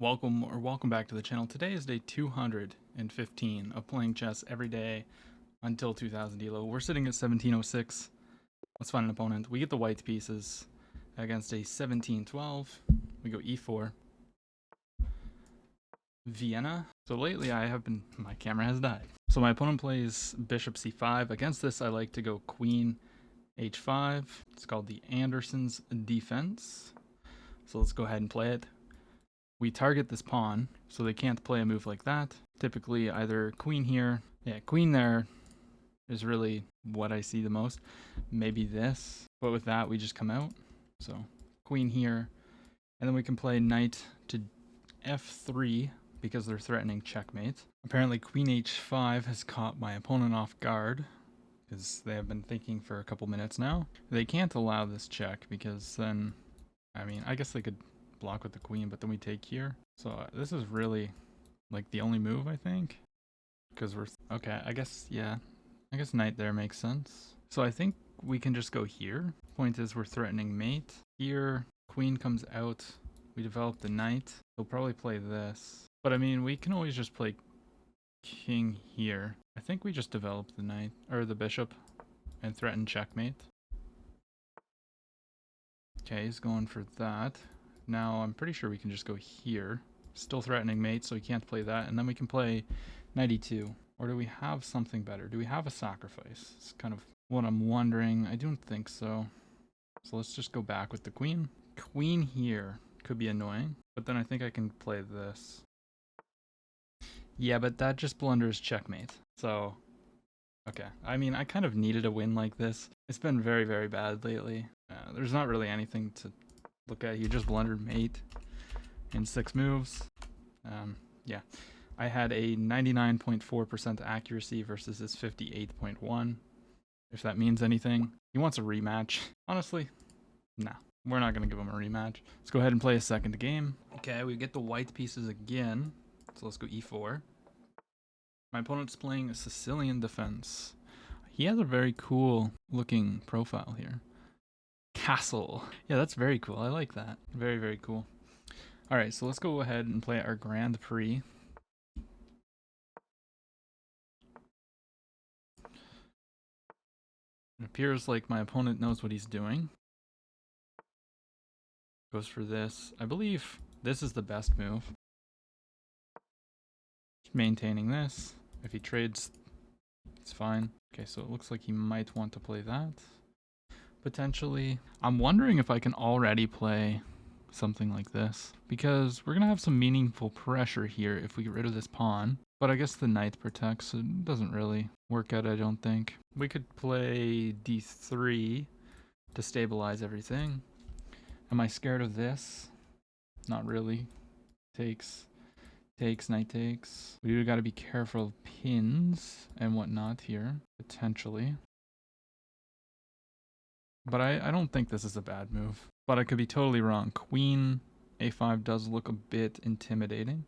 Welcome back to the channel. Today is day 215 of playing chess every day until 2000 elo. We're sitting at 1706. Let's find an opponent. We get the white pieces against a 1712. We go e4. Vienna. So lately my camera has died. So my opponent plays bishop c5. Against this I like to go queen h5. It's called the Anderson's defense. So let's go ahead and play it. We target this pawn, so they can't play a move like that. Typically either queen here, queen there is really what I see the most. Maybe this, but with that we just come out. So queen here, and then we can play knight to f3 because they're threatening checkmate. Apparently queen h5 has caught my opponent off guard because they have been thinking for a couple minutes now. They can't allow this check because then, I guess they could block with the queen, but then we take here. So this is really like the only move, I think, because we're okay. I guess knight there makes sense. So I think we can just go here. Point is we're threatening mate here. Queen comes out, we develop the knight. They'll probably play this, but we can always just play king here. I think we just develop the knight or the bishop and threaten checkmate. Okay, he's going for that. Now I'm pretty sure we can just go here. Still threatening mate, so we can't play that. And then we can play knight e2. Or do we have something better? Do we have a sacrifice? It's kind of what I'm wondering. I don't think so. So let's just go back with the queen. Queen here could be annoying, but then I think I can play this. Yeah, but that just blunders checkmate. So, okay. I kind of needed a win like this. It's been very, very bad lately. There's not really anything to look at. He just blundered mate in 6 moves. Yeah, I had a 99.4% accuracy versus his 58.1. If that means anything. He wants a rematch. Honestly, nah, we're not gonna give him a rematch. Let's go ahead and play a second game. Okay, we get the white pieces again. So let's go e4. My opponent's playing a Sicilian defense. He has a very cool looking profile here. Castle. Yeah, that's very cool. I like that. Very, very cool. Alright, so let's go ahead and play our Grand Prix. It appears like my opponent knows what he's doing. Goes for this. I believe this is the best move. Just maintaining this. If he trades, it's fine. Okay, so it looks like he might want to play that. Potentially. I'm wondering if I can already play something like this, because we're gonna have some meaningful pressure here if we get rid of this pawn, but I guess the knight protects, so it doesn't really work out, I don't think. We could play d3 to stabilize everything. Am I scared of this? Not really. Takes, knight takes. We do gotta be careful of pins and whatnot here, potentially. But I don't think this is a bad move. But I could be totally wrong. Queen a5 does look a bit intimidating.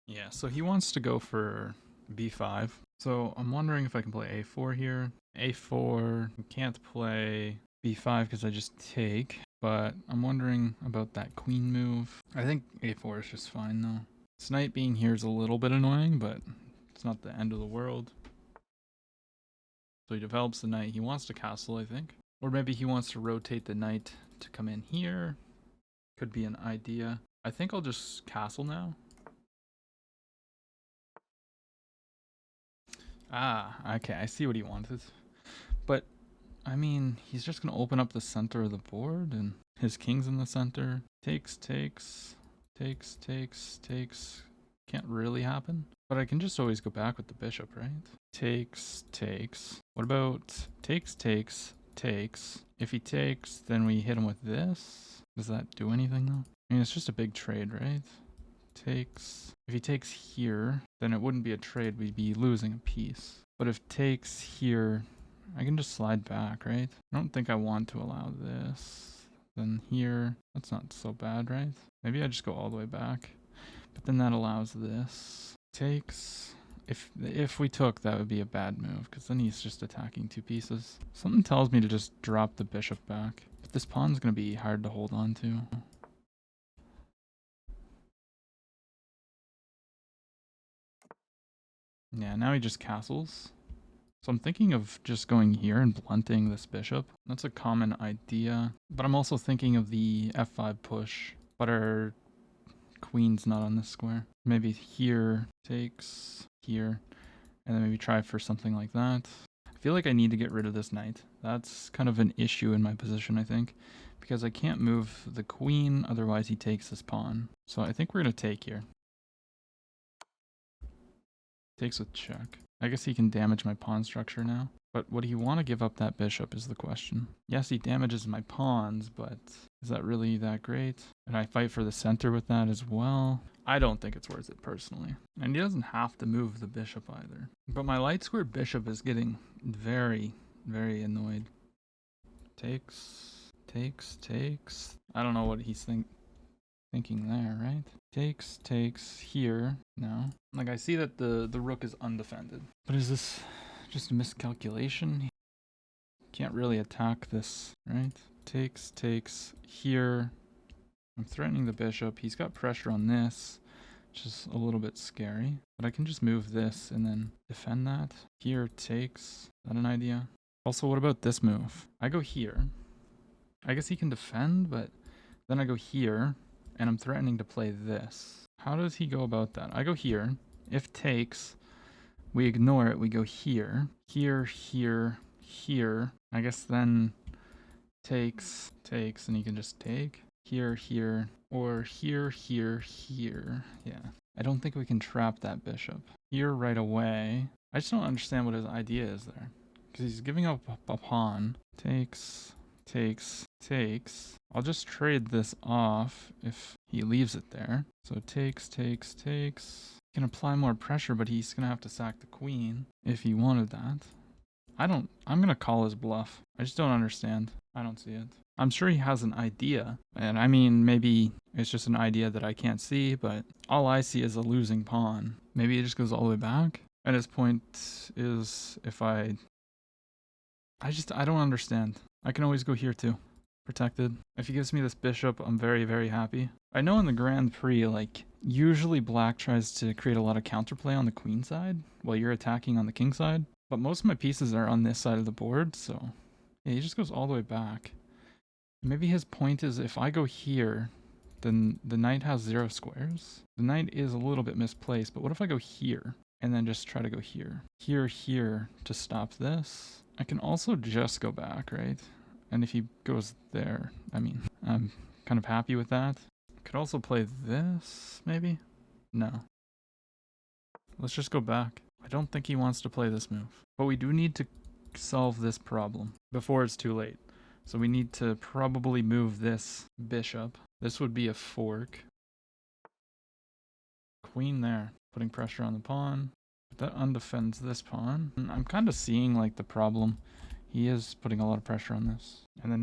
Yeah, so he wants to go for b5. So I'm wondering if I can play a4 here. a4, can't play b5 because I just take. But I'm wondering about that queen move. I think a4 is just fine though. This knight being here is a little bit annoying, but it's not the end of the world. So he develops the knight. He wants to castle, I think. Or maybe he wants to rotate the knight to come in here. Could be an idea. I think I'll just castle now. Ah, okay, I see what he wanted. But, he's just going to open up the center of the board, and his king's in the center. Takes, takes, takes, takes, takes. Can't really happen. But I can just always go back with the bishop, right? Takes, takes. What about takes, takes, takes? If he takes, then we hit him with this. Does that do anything though? It's just a big trade, right? Takes. If he takes here, then it wouldn't be a trade. We'd be losing a piece. But if takes here, I can just slide back, right? I don't think I want to allow this. Then here, that's not so bad, right? Maybe I just go all the way back. But then that allows this. Takes. If we took, that would be a bad move, because then he's just attacking 2 pieces. Something tells me to just drop the bishop back. But this pawn's going to be hard to hold on to. Yeah, now he just castles. So I'm thinking of just going here and blunting this bishop. That's a common idea. But I'm also thinking of the f5 push. But our queen's not on this square. Maybe here takes here. And then maybe try for something like that. I feel like I need to get rid of this knight. That's kind of an issue in my position, I think. Because I can't move the queen, otherwise he takes this pawn. So I think we're going to take here. Takes with check. I guess he can damage my pawn structure now. But would he want to give up that bishop is the question. Yes, he damages my pawns, but is that really that great? And I fight for the center with that as well. I don't think it's worth it personally. And he doesn't have to move the bishop either. But my light square bishop is getting very, very annoyed. Takes, takes, takes. I don't know what he's thinking there, right? Takes here. No. Like I see that the rook is undefended. But is this just a miscalculation? Can't really attack this, right? Takes here. I'm threatening the bishop. He's got pressure on this, which is a little bit scary. But I can just move this and then defend that. Here takes. Is that an idea? Also, what about this move? I go here. I guess he can defend, but then I go here. And I'm threatening to play this. How does he go about that? I go here. If takes, we ignore it. We go here. Here, here, here. I guess then takes, and he can just take. Here, here, or here, here, here. Yeah. I don't think we can trap that bishop. Here right away. I just don't understand what his idea is there. Because he's giving up a pawn. Takes. I'll just trade this off if he leaves it there. So takes. He can apply more pressure, but he's going to have to sack the queen if he wanted that. I'm going to call his bluff. I just don't understand. I don't see it. I'm sure he has an idea. And I mean, maybe it's just an idea that I can't see, but all I see is a losing pawn. Maybe it just goes all the way back. And his point is if I don't understand. I can always go here too. Protected. If he gives me this bishop, I'm very, very happy. I know in the Grand Prix, like, usually black tries to create a lot of counterplay on the queen side while you're attacking on the king side. But most of my pieces are on this side of the board, so yeah, he just goes all the way back. Maybe his point is if I go here, then the knight has 0 squares. The knight is a little bit misplaced, but what if I go here and then just try to go here? Here to stop this. I can also just go back, right? And if he goes there, I mean, I'm kind of happy with that. Could also play this, maybe? No. Let's just go back. I don't think he wants to play this move. But we do need to solve this problem before it's too late. So we need to probably move this bishop. This would be a fork. Queen there, putting pressure on the pawn. That undefends this pawn. I'm kind of seeing like the problem. He is putting a lot of pressure on this. And the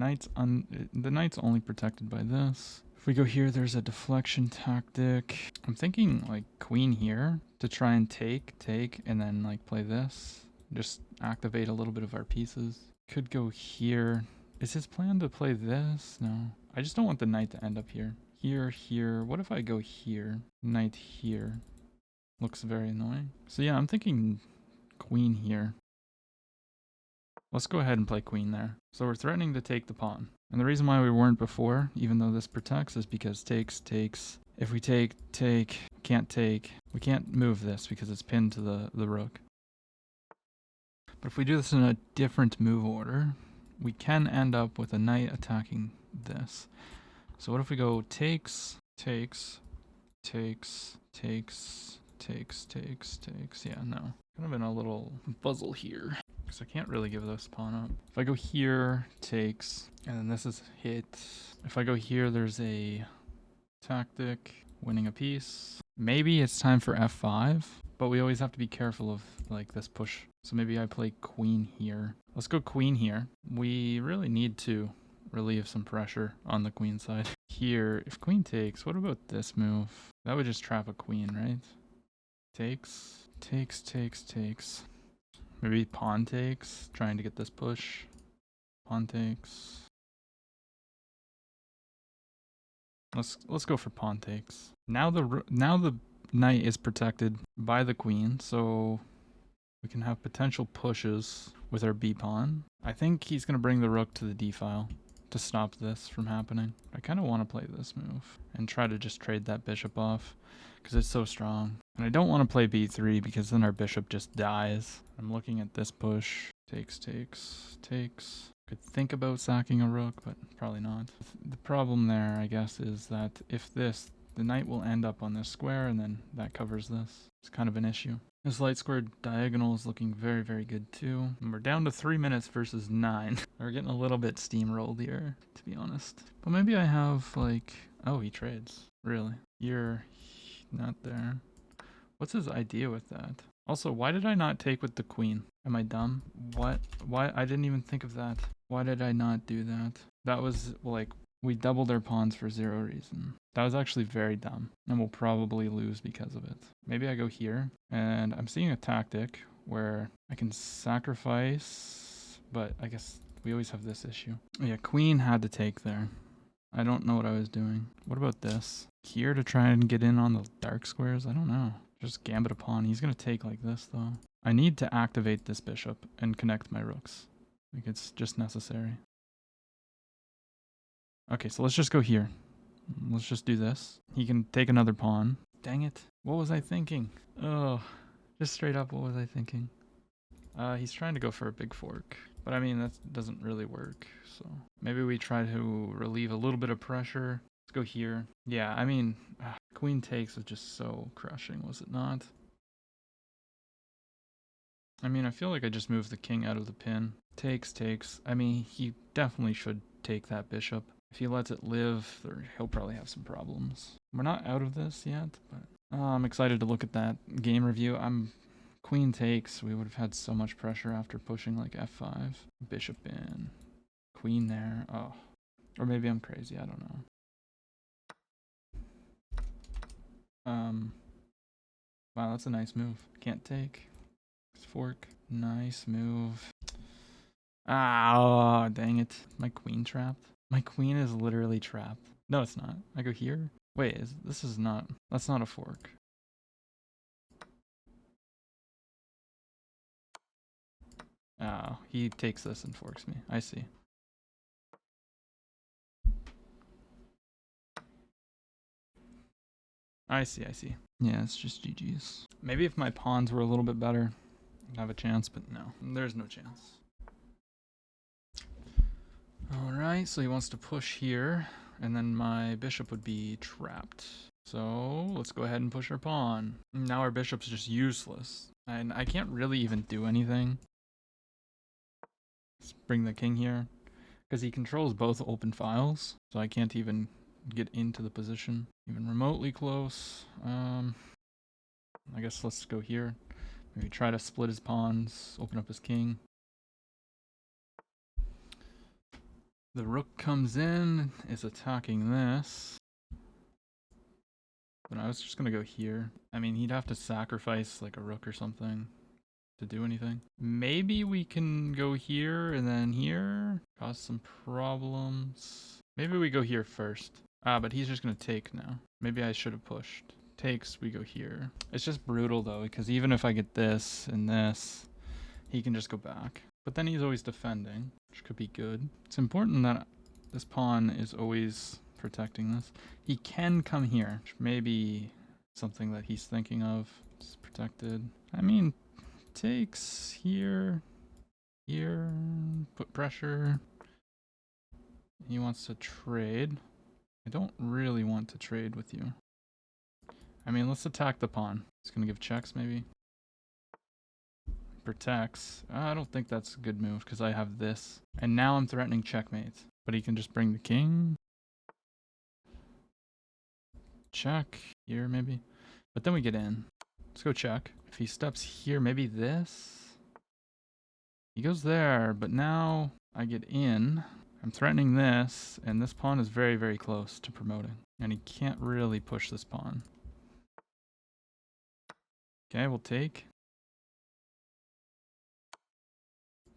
knight's only protected by this. If we go here, there's a deflection tactic. I'm thinking like queen here to try and take, and then like play this. Just activate a little bit of our pieces. Could go here. Is his plan to play this? No. I just don't want the knight to end up here. Here. What if I go here? Knight here. Looks very annoying. So yeah, I'm thinking queen here. Let's go ahead and play queen there. So we're threatening to take the pawn. And the reason why we weren't before, even though this protects, is because takes. If we can't take. We can't move this because it's pinned to the rook. But if we do this in a different move order, we can end up with a knight attacking this. So what if we go takes. Yeah, no. Kind of in a little puzzle here. Because I can't really give this pawn up. If I go here, takes, and then this is hit. If I go here, there's a tactic, winning a piece. Maybe it's time for f5, but we always have to be careful of like this push. So maybe I play queen here. Let's go queen here. We really need to relieve some pressure on the queen side. Here, if queen takes, what about this move? That would just trap a queen, right? Takes. Maybe pawn takes, trying to get this push. Pawn takes. Let's go for pawn takes. Now the knight is protected by the queen, so We can have potential pushes with our b pawn. I think he's going to bring the rook to the d file to stop this from happening. I kind of want to play this move and try to just trade that bishop off because it's so strong. And I don't want to play b3 because then our bishop just dies. I'm looking at this push. Takes, takes, takes. Could think about sacking a rook, but probably not. The problem there, I guess, is that if this, the knight will end up on this square and then that covers this. It's kind of an issue. This light squared diagonal is looking very, very good too. And we're down to 3 minutes versus 9. We're getting a little bit steamrolled here, to be honest. But maybe I have like, oh, he trades. Really? You're not there. What's his idea with that? Also, why did I not take with the queen? Am I dumb? What? Why? I didn't even think of that. Why did I not do that? That was like, we doubled our pawns for 0 reason. That was actually very dumb, and we'll probably lose because of it. Maybe I go here, and I'm seeing a tactic where I can sacrifice, but I guess we always have this issue. Yeah, queen had to take there. I don't know what I was doing. What about this? Here to try and get in on the dark squares? I don't know. Just gambit a pawn. He's going to take like this, though. I need to activate this bishop and connect my rooks. Like, it's just necessary. Okay, so let's just go here. Let's just do this. He can take another pawn. Dang it. What was I thinking? Oh, just straight up, what was I thinking? He's trying to go for a big fork. But I mean, that doesn't really work. So maybe we try to relieve a little bit of pressure. Let's go here. Yeah, I mean, queen takes was just so crushing, was it not? I mean, I feel like I just moved the king out of the pin. Takes, takes. I mean, he definitely should take that bishop. If he lets it live, he'll probably have some problems. We're not out of this yet, but I'm excited to look at that game review. Queen takes. We would have had so much pressure after pushing like f5. Bishop in. Queen there. Oh. Or maybe I'm crazy. I don't know. Wow, that's a nice move. Can't take. Fork. Nice move. Ah, oh, dang it. My queen trapped. My queen is literally trapped. No, it's not. I go here. Wait, that's not a fork. Oh, he takes this and forks me. I see. I see. Yeah, it's just GG's. Maybe if my pawns were a little bit better, I'd have a chance, but no. There's no chance. Alright, so he wants to push here, and then my bishop would be trapped. So, let's go ahead and push our pawn. Now our bishop's just useless. And I can't really even do anything. Let's bring the king here. Because he controls both open files, so I can't even get into the position. Even remotely close. I guess let's go here. Maybe try to split his pawns, open up his king. The rook comes in, is attacking this. But I was just gonna go here. I mean, he'd have to sacrifice like a rook or something to do anything. Maybe we can go here and then here. Cause some problems. Maybe we go here first. Ah, but he's just gonna take now. Maybe I should have pushed. Takes, we go here. It's just brutal though, because even if I get this and this, he can just go back. But then he's always defending, which could be good. It's important that this pawn is always protecting this. He can come here, which may be something that he's thinking of. It's protected. I mean, takes here, here, put pressure. He wants to trade. I don't really want to trade with you. I mean, let's attack the pawn. It's gonna give checks, maybe. Protects. I don't think that's a good move because I have this. And now I'm threatening checkmate. But he can just bring the king. Check. Here, maybe. But then we get in. Let's go check. If he steps here, maybe this. He goes there, but now I get in. I'm threatening this, and this pawn is very, very close to promoting. And he can't really push this pawn. Okay, we'll take.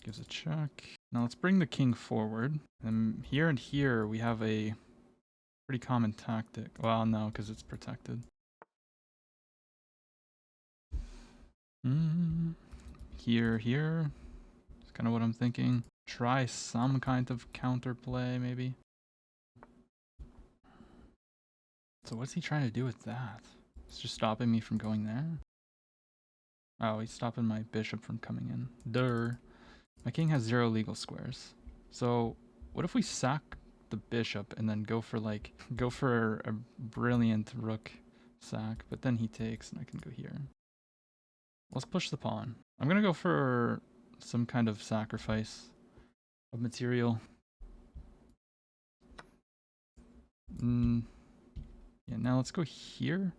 Gives a check. Now let's bring the king forward. And here we have a pretty common tactic. Well, no, because it's protected. here. It's kind of what I'm thinking. Try some kind of counterplay, maybe. So what's he trying to do with that? It's just stopping me from going there? Oh, he's stopping my bishop from coming in. Durr. My king has 0 legal squares. So what if we sack the bishop and then go for a brilliant rook sack, but then he takes and I can go here. Let's push the pawn. I'm gonna go for some kind of sacrifice of material. Yeah, now let's go here.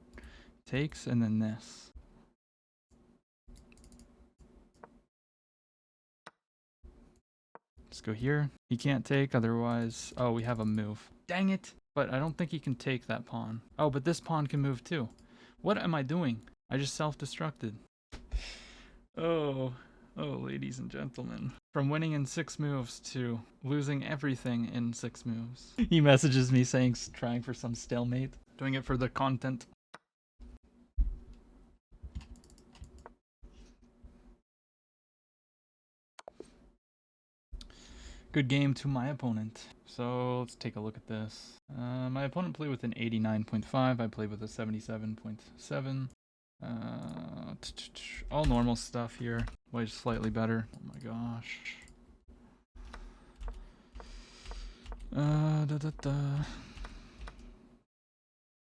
Takes and then this. Let's go here. He can't take, otherwise... Oh, we have a move. Dang it! But I don't think he can take that pawn. Oh, but this pawn can move too. What am I doing? I just self-destructed. Oh, ladies and gentlemen. From winning in 6 moves to losing everything in 6 moves. He messages me saying trying for some stalemate. Doing it for the content. Good game to my opponent. So let's take a look at this. My opponent played with an 89.5. I played with a 77.7. All normal stuff here. White's slightly better. Oh my gosh.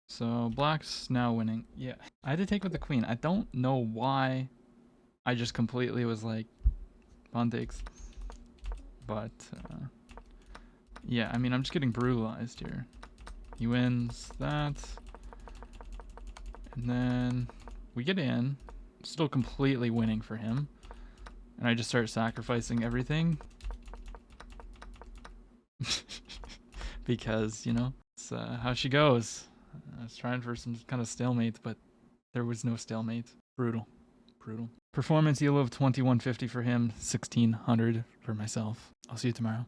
So black's now winning. Yeah, I had to take with the queen. I don't know why I just completely was like pawn takes. But yeah, I mean, I'm just getting brutalized here. He wins that. And then we get in. Still completely winning for him. And I just start sacrificing everything. Because, you know, it's how she goes. I was trying for some kind of stalemate, but there was no stalemate. Brutal. Brutal. Performance elo of 2150 for him, 1600 for myself. I'll see you tomorrow.